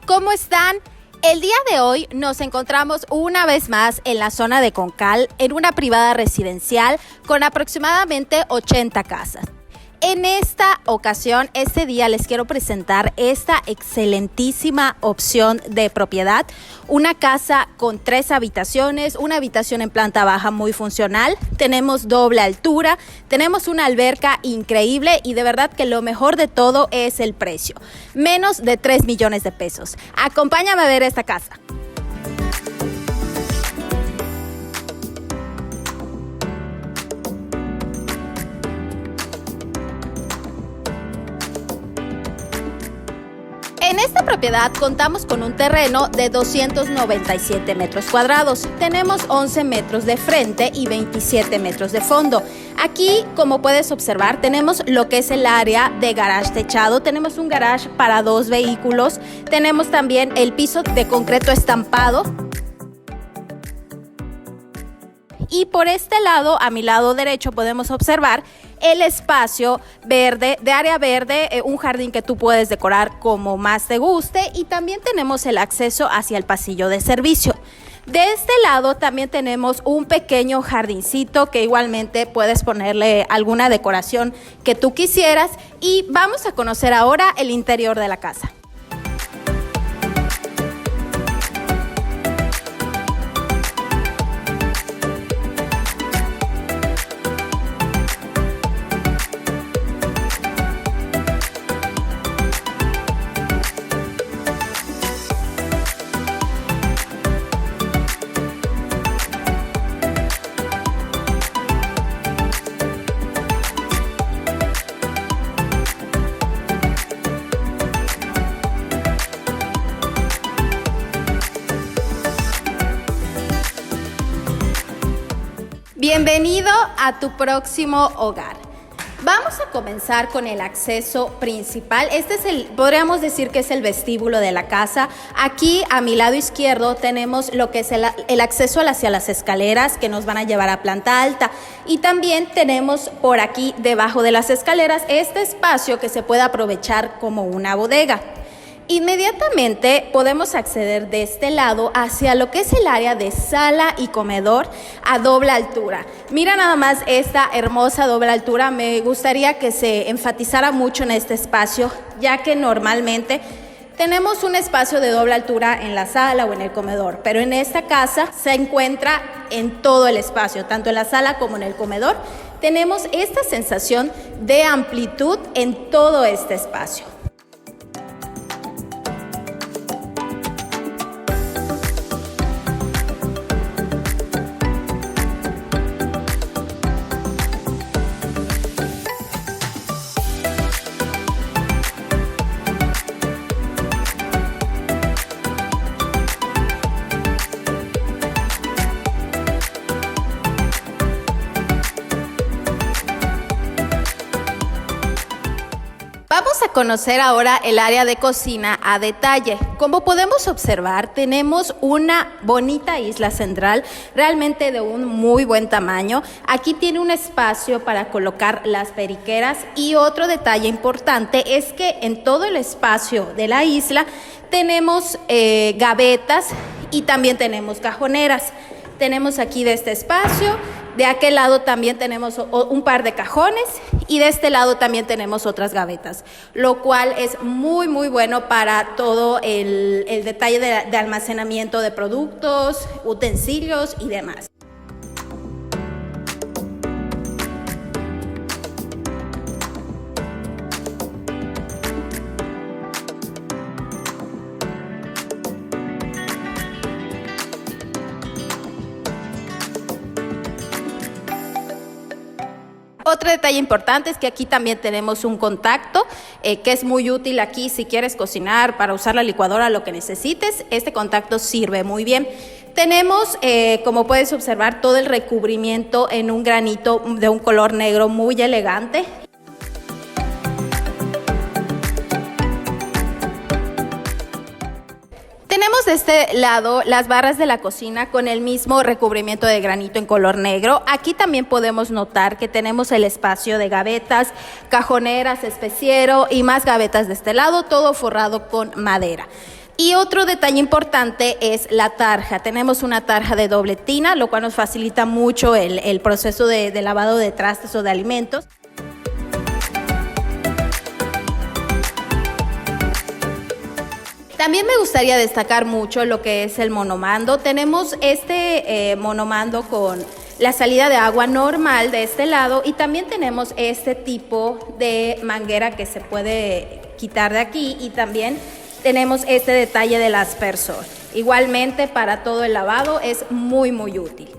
¿Cómo están? El día de hoy nos encontramos una vez más en la zona de Concal, en una privada residencial con aproximadamente 80 casas. En esta ocasión, este día les quiero presentar esta excelentísima opción de propiedad. Una casa con 3 habitaciones, una habitación en planta baja muy funcional. Tenemos doble altura, tenemos una alberca increíble y de verdad que lo mejor de todo es el precio. Menos de 3 millones de pesos. Acompáñame a ver esta casa. En esta propiedad contamos con un terreno de 297 metros cuadrados. Tenemos 11 metros de frente y 27 metros de fondo. Aquí, como puedes observar, tenemos lo que es el área de garage techado. Tenemos un garage para 2 vehículos. Tenemos también el piso de concreto estampado. Y por este lado, a mi lado derecho, podemos observar el espacio verde, de área verde, un jardín que tú puedes decorar como más te guste, y también tenemos el acceso hacia el pasillo de servicio. De este lado también tenemos un pequeño jardincito que igualmente puedes ponerle alguna decoración que tú quisieras, y vamos a conocer ahora el interior de la casa. Bienvenido a tu próximo hogar. Vamos a comenzar con el acceso principal. Este es podríamos decir que es el vestíbulo de la casa. Aquí a mi lado izquierdo tenemos lo que es el acceso hacia las escaleras que nos van a llevar a planta alta. Y también tenemos por aquí debajo de las escaleras este espacio que se puede aprovechar como una bodega. Inmediatamente podemos acceder de este lado hacia lo que es el área de sala y comedor a doble altura. Mira nada más esta hermosa doble altura. Me gustaría que se enfatizara mucho en este espacio, ya que normalmente tenemos un espacio de doble altura en la sala o en el comedor, pero en esta casa se encuentra en todo el espacio, tanto en la sala como en el comedor. Tenemos esta sensación de amplitud en todo este espacio. Vamos a conocer ahora el área de cocina a detalle. Como podemos observar, tenemos una bonita isla central, realmente de un muy buen tamaño. Aquí tiene un espacio para colocar las periqueras, y otro detalle importante es que en todo el espacio de la isla tenemos gavetas y también tenemos cajoneras. Tenemos aquí de este espacio. De aquel lado también tenemos un par de cajones, y de este lado también tenemos otras gavetas, lo cual es muy bueno para todo el detalle de almacenamiento de productos, utensilios y demás. Otro detalle importante es que aquí también tenemos un contacto que es muy útil aquí si quieres cocinar, para usar la licuadora, lo que necesites. Este contacto sirve muy bien. Tenemos, como puedes observar, todo el recubrimiento en un granito de un color negro muy elegante. Tenemos de este lado las barras de la cocina con el mismo recubrimiento de granito en color negro. Aquí también podemos notar que tenemos el espacio de gavetas, cajoneras, especiero y más gavetas de este lado, todo forrado con madera. Y otro detalle importante es la tarja. Tenemos una tarja de doble tina, lo cual nos facilita mucho el proceso de lavado de trastes o de alimentos. También me gustaría destacar mucho lo que es el monomando. Tenemos este monomando con la salida de agua normal de este lado y también tenemos este tipo de manguera que se puede quitar de aquí y también tenemos este detalle del aspersor. Igualmente para todo el lavado es muy útil.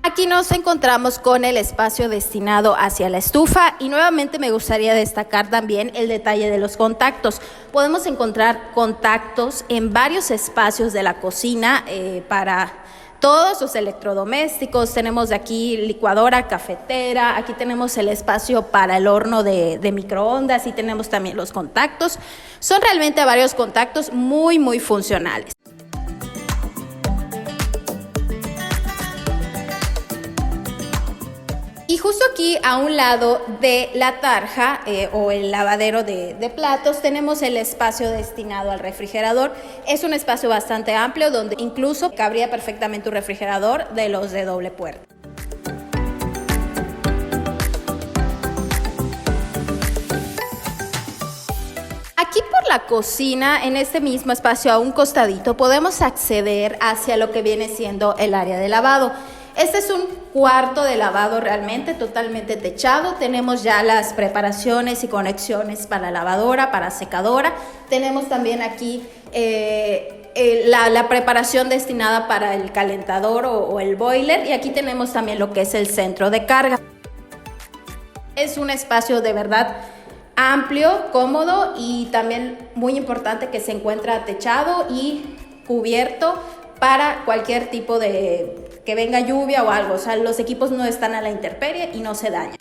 Aquí nos encontramos con el espacio destinado hacia la estufa y nuevamente me gustaría destacar también el detalle de los contactos. Podemos encontrar contactos en varios espacios de la cocina para todos los electrodomésticos. Tenemos de aquí licuadora, cafetera, aquí tenemos el espacio para el horno de microondas y tenemos también los contactos. Son realmente varios contactos muy funcionales. Y justo aquí a un lado de la tarja o el lavadero de platos tenemos el espacio destinado al refrigerador. Es un espacio bastante amplio donde incluso cabría perfectamente un refrigerador de los de doble puerta. Aquí por la cocina, en este mismo espacio a un costadito, podemos acceder hacia lo que viene siendo el área de lavado. Este es un cuarto de lavado realmente totalmente techado. Tenemos ya las preparaciones y conexiones para lavadora, para secadora. Tenemos también aquí la preparación destinada para el calentador o el boiler. Y aquí tenemos también lo que es el centro de carga. Es un espacio de verdad amplio, cómodo y también muy importante que se encuentra techado y cubierto para cualquier tipo de que venga lluvia o algo. O sea, los equipos no están a la intemperie y no se dañan.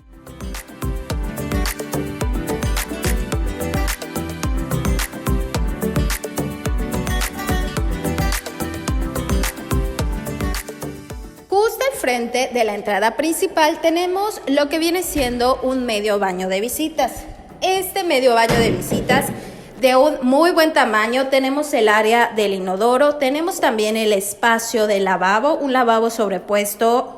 Justo al frente de la entrada principal tenemos lo que viene siendo un medio baño de visitas. Este medio baño de visitas de un muy buen tamaño. Tenemos el área del inodoro, tenemos también el espacio del lavabo, un lavabo sobrepuesto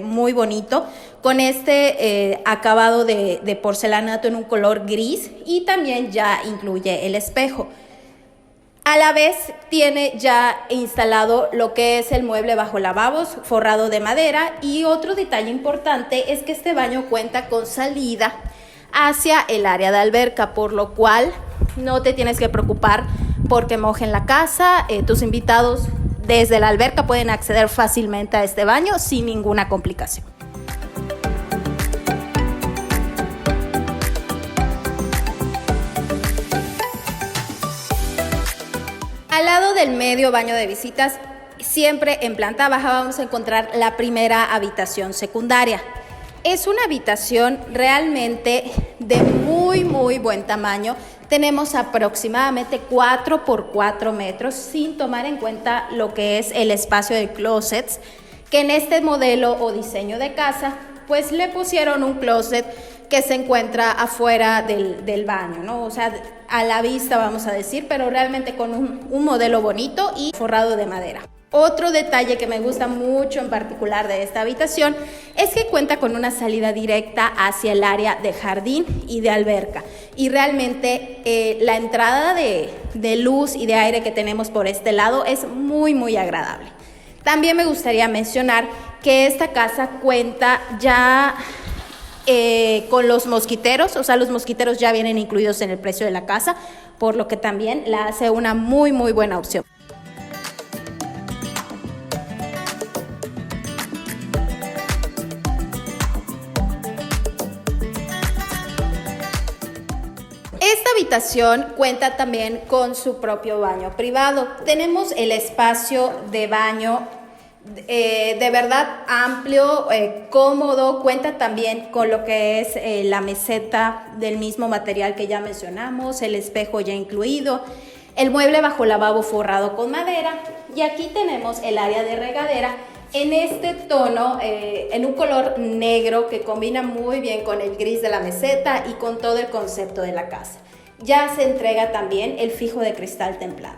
muy bonito con este acabado de porcelanato en un color gris y también ya incluye el espejo. A la vez tiene ya instalado lo que es el mueble bajo lavabos forrado de madera y otro detalle importante es que este baño cuenta con salida hacia el área de alberca, por lo cual no te tienes que preocupar porque mojen la casa. Tus invitados desde la alberca pueden acceder fácilmente a este baño sin ninguna complicación. Al lado del medio baño de visitas, siempre en planta baja vamos a encontrar la primera habitación secundaria. Es una habitación realmente de muy buen tamaño. Tenemos aproximadamente 4 por 4 metros, sin tomar en cuenta lo que es el espacio de closets, que en este modelo o diseño de casa, pues le pusieron un closet que se encuentra afuera del baño, ¿no? O sea, a la vista vamos a decir, pero realmente con un modelo bonito y forrado de madera. Otro detalle que me gusta mucho en particular de esta habitación es que cuenta con una salida directa hacia el área de jardín y de alberca y realmente la entrada de luz y de aire que tenemos por este lado es muy agradable. También me gustaría mencionar que esta casa cuenta ya con los mosquiteros, o sea, los mosquiteros ya vienen incluidos en el precio de la casa, por lo que también la hace una muy buena opción. Esta habitación cuenta también con su propio baño privado. Tenemos el espacio de baño de verdad amplio, cómodo. Cuenta también con lo que es la meseta del mismo material que ya mencionamos, el espejo ya incluido, el mueble bajo lavabo forrado con madera Y aquí tenemos el área de regadera en este tono, en un color negro que combina muy bien con el gris de la meseta y con todo el concepto de la casa. Ya se entrega también el fijo de cristal templado.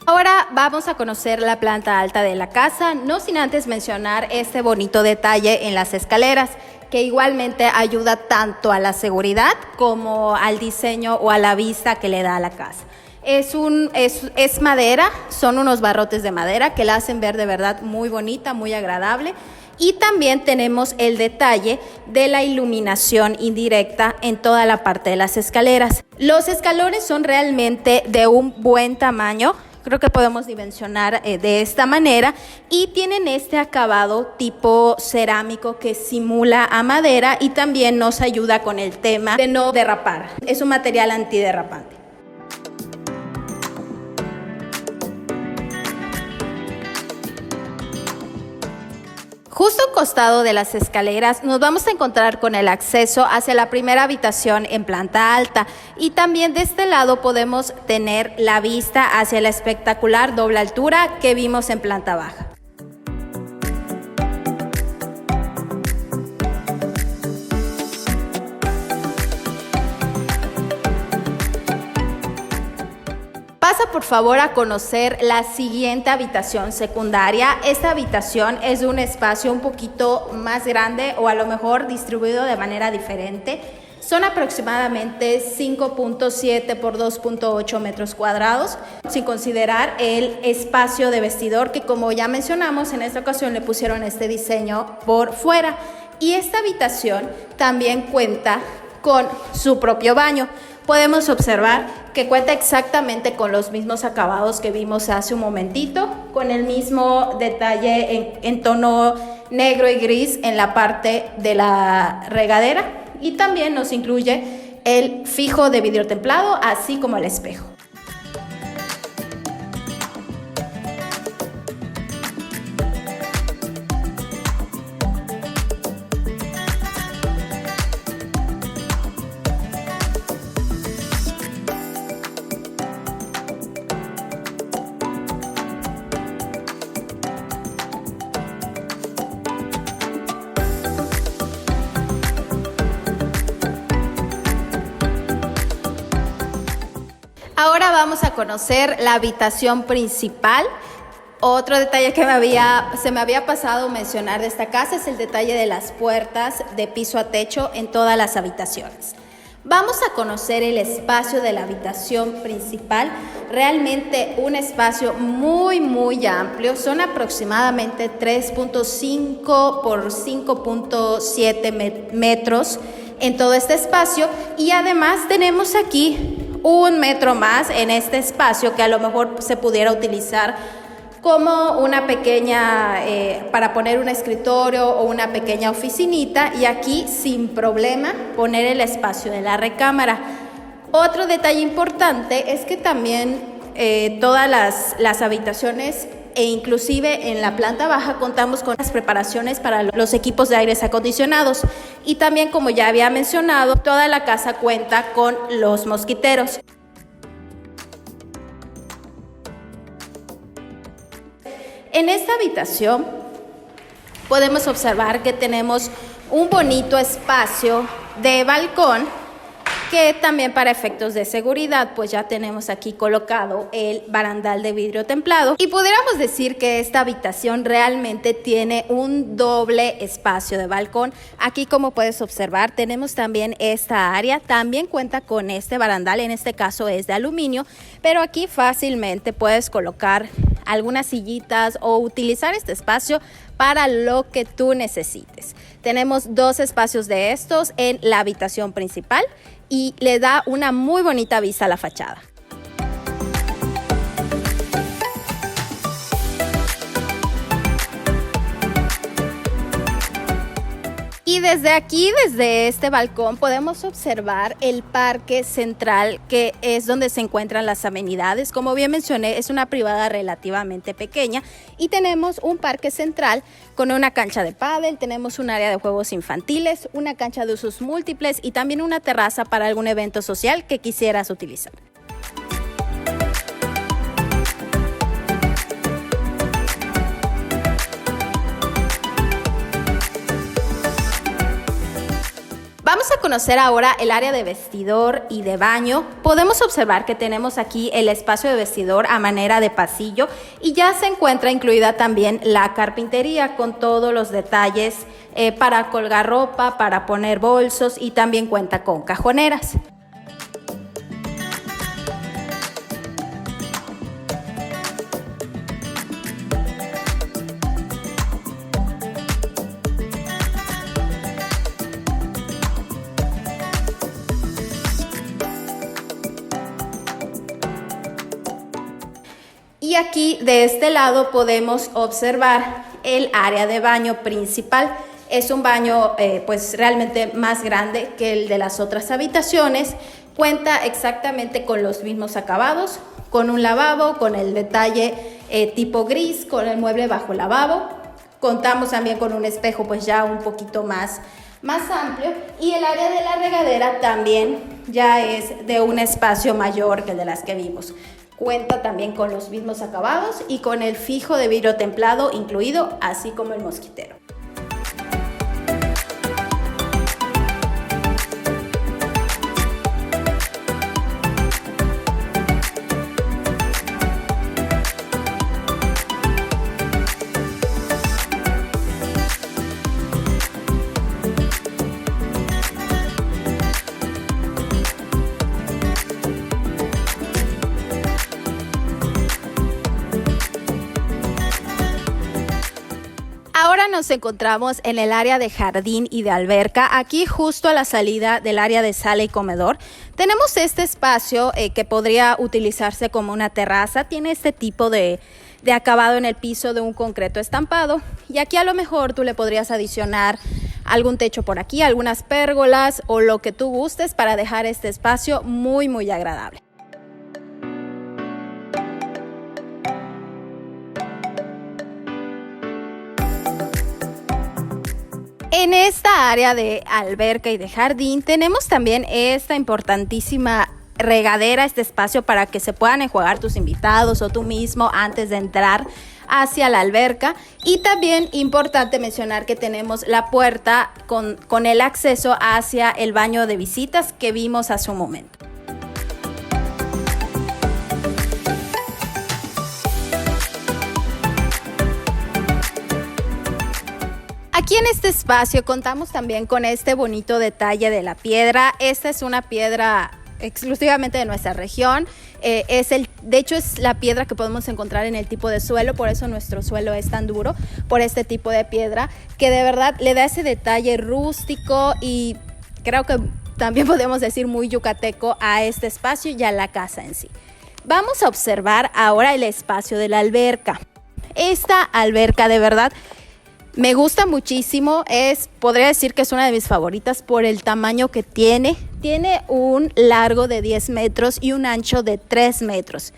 Ahora vamos a conocer la planta alta de la casa, no sin antes mencionar este bonito detalle en las escaleras, que igualmente ayuda tanto a la seguridad como al diseño o a la vista que le da a la casa. Es madera, son unos barrotes de madera que la hacen ver de verdad muy bonita, muy agradable. Y también tenemos el detalle de la iluminación indirecta en toda la parte de las escaleras. Los escalones son realmente de un buen tamaño. Creo que podemos dimensionar de esta manera y tienen este acabado tipo cerámico que simula a madera y también nos ayuda con el tema de no derrapar. Es un material antiderrapante. Justo al costado de las escaleras nos vamos a encontrar con el acceso hacia la primera habitación en planta alta y también de este lado podemos tener la vista hacia la espectacular doble altura que vimos en planta baja. Pasa por favor a conocer la siguiente habitación secundaria. Esta habitación es de un espacio un poquito más grande o a lo mejor distribuido de manera diferente. Son aproximadamente 5.7 por 2.8 metros cuadrados, sin considerar el espacio de vestidor que, como ya mencionamos, en esta ocasión le pusieron este diseño por fuera. Y esta habitación también cuenta con su propio baño. Podemos observar que cuenta exactamente con los mismos acabados que vimos hace un momentito, con el mismo detalle en tono negro y gris en la parte de la regadera y también nos incluye el fijo de vidrio templado, así como el espejo. Ahora vamos a conocer la habitación principal. Otro detalle que se me había pasado mencionar de esta casa es el detalle de las puertas de piso a techo en todas las habitaciones. Vamos a conocer el espacio de la habitación principal, realmente un espacio muy amplio, son aproximadamente 3.5 por 5.7 metros en todo este espacio y además tenemos aquí un metro más en este espacio que a lo mejor se pudiera utilizar como una pequeña, para poner un escritorio o una pequeña oficinita y aquí sin problema poner el espacio de la recámara. Otro detalle importante es que también todas las habitaciones e inclusive en la planta baja contamos con las preparaciones para los equipos de aires acondicionados y también, como ya había mencionado, toda la casa cuenta con los mosquiteros. En esta habitación podemos observar que tenemos un bonito espacio de balcón que también para efectos de seguridad pues ya tenemos aquí colocado el barandal de vidrio templado y pudiéramos decir que esta habitación realmente tiene un doble espacio de balcón. Aquí, como puedes observar, tenemos también esta área, también cuenta con este barandal, en este caso es de aluminio, pero aquí fácilmente puedes colocar algunas sillitas o utilizar este espacio para lo que tú necesites. Tenemos dos espacios de estos en la habitación principal y le da una muy bonita vista a la fachada. Y desde aquí, desde este balcón, podemos observar el parque central, que es donde se encuentran las amenidades. Como bien mencioné, es una privada relativamente pequeña y tenemos un parque central con una cancha de pádel, tenemos un área de juegos infantiles, una cancha de usos múltiples y también una terraza para algún evento social que quisieras utilizar. Vamos a conocer ahora el área de vestidor y de baño. Podemos observar que tenemos aquí el espacio de vestidor a manera de pasillo y ya se encuentra incluida también la carpintería con todos los detalles para colgar ropa, para poner bolsos y también cuenta con cajoneras. Y aquí de este lado podemos observar el área de baño principal. Es un baño pues realmente más grande que el de las otras habitaciones. Cuenta exactamente con los mismos acabados, con un lavabo, con el detalle tipo gris, con el mueble bajo lavabo. Contamos también con un espejo pues ya un poquito más amplio y el área de la regadera también ya es de un espacio mayor que el de las que vimos. Cuenta también con los mismos acabados y con el fijo de vidrio templado incluido, así como el mosquitero. Ahora nos encontramos en el área de jardín y de alberca, aquí justo a la salida del área de sala y comedor. Tenemos este espacio que podría utilizarse como una terraza, tiene este tipo de acabado en el piso de un concreto estampado y aquí a lo mejor tú le podrías adicionar algún techo por aquí, algunas pérgolas o lo que tú gustes para dejar este espacio muy agradable. En esta área de alberca y de jardín tenemos también esta importantísima regadera, este espacio para que se puedan enjuagar tus invitados o tú mismo antes de entrar hacia la alberca. Y también importante mencionar que tenemos la puerta con el acceso hacia el baño de visitas que vimos hace un momento. Aquí en este espacio contamos también con este bonito detalle de la piedra. Esta es una piedra exclusivamente de nuestra región. De hecho es la piedra que podemos encontrar en el tipo de suelo, por eso nuestro suelo es tan duro, por este tipo de piedra que de verdad le da ese detalle rústico y creo que también podemos decir muy yucateco a este espacio y a la casa en sí. Vamos a observar ahora el espacio de la alberca. Esta alberca de verdad me gusta muchísimo, podría decir que es una de mis favoritas por el tamaño que tiene. Tiene un largo de 10 metros y un ancho de 3 metros.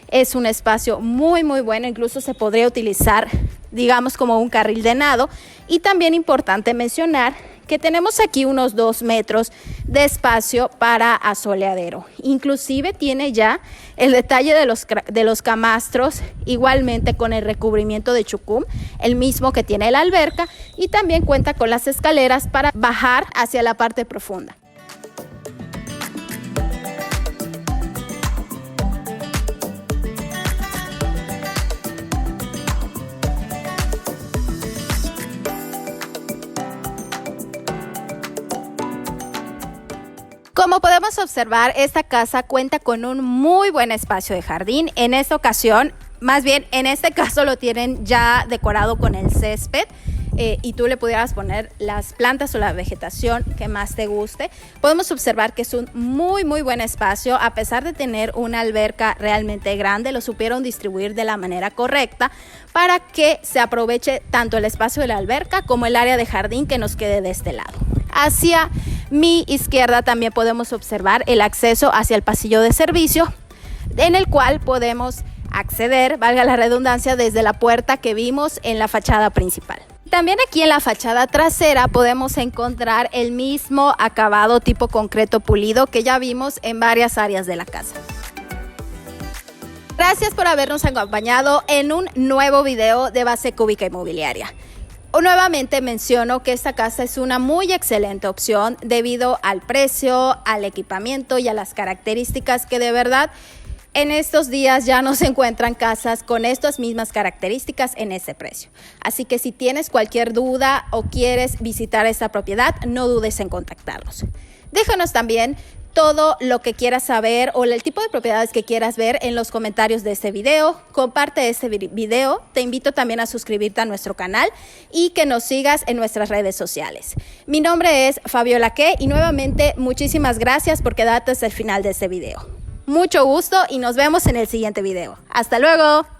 Es un espacio muy bueno, incluso se podría utilizar, digamos, como un carril de nado. Y también importante mencionar que tenemos aquí unos 2 metros de espacio para asoleadero. Inclusive tiene ya el detalle de los camastros, igualmente con el recubrimiento de chucum, el mismo que tiene la alberca, y también cuenta con las escaleras para bajar hacia la parte profunda. Como podemos observar, esta casa cuenta con un muy buen espacio de jardín. En esta ocasión, más bien en este caso lo tienen ya decorado con el césped. y tú le pudieras poner las plantas o la vegetación que más te guste. Podemos observar que es un muy buen espacio. A pesar de tener una alberca realmente grande, lo supieron distribuir de la manera correcta para que se aproveche tanto el espacio de la alberca como el área de jardín que nos quede de este lado. Hacia mi izquierda también podemos observar el acceso hacia el pasillo de servicio, en el cual podemos acceder, valga la redundancia, desde la puerta que vimos en la fachada principal. También aquí en la fachada trasera podemos encontrar el mismo acabado tipo concreto pulido que ya vimos en varias áreas de la casa. Gracias por habernos acompañado en un nuevo video de Base Cúbica Inmobiliaria. Nuevamente menciono que esta casa es una muy excelente opción debido al precio, al equipamiento y a las características que de verdad en estos días ya no se encuentran casas con estas mismas características en ese precio. Así que si tienes cualquier duda o quieres visitar esta propiedad, no dudes en contactarnos. Déjanos también todo lo que quieras saber o el tipo de propiedades que quieras ver en los comentarios de este video. Comparte este video. Te invito también a suscribirte a nuestro canal y que nos sigas en nuestras redes sociales. Mi nombre es Fabiola Que y nuevamente muchísimas gracias por quedarte hasta el final de este video. Mucho gusto y nos vemos en el siguiente video. ¡Hasta luego!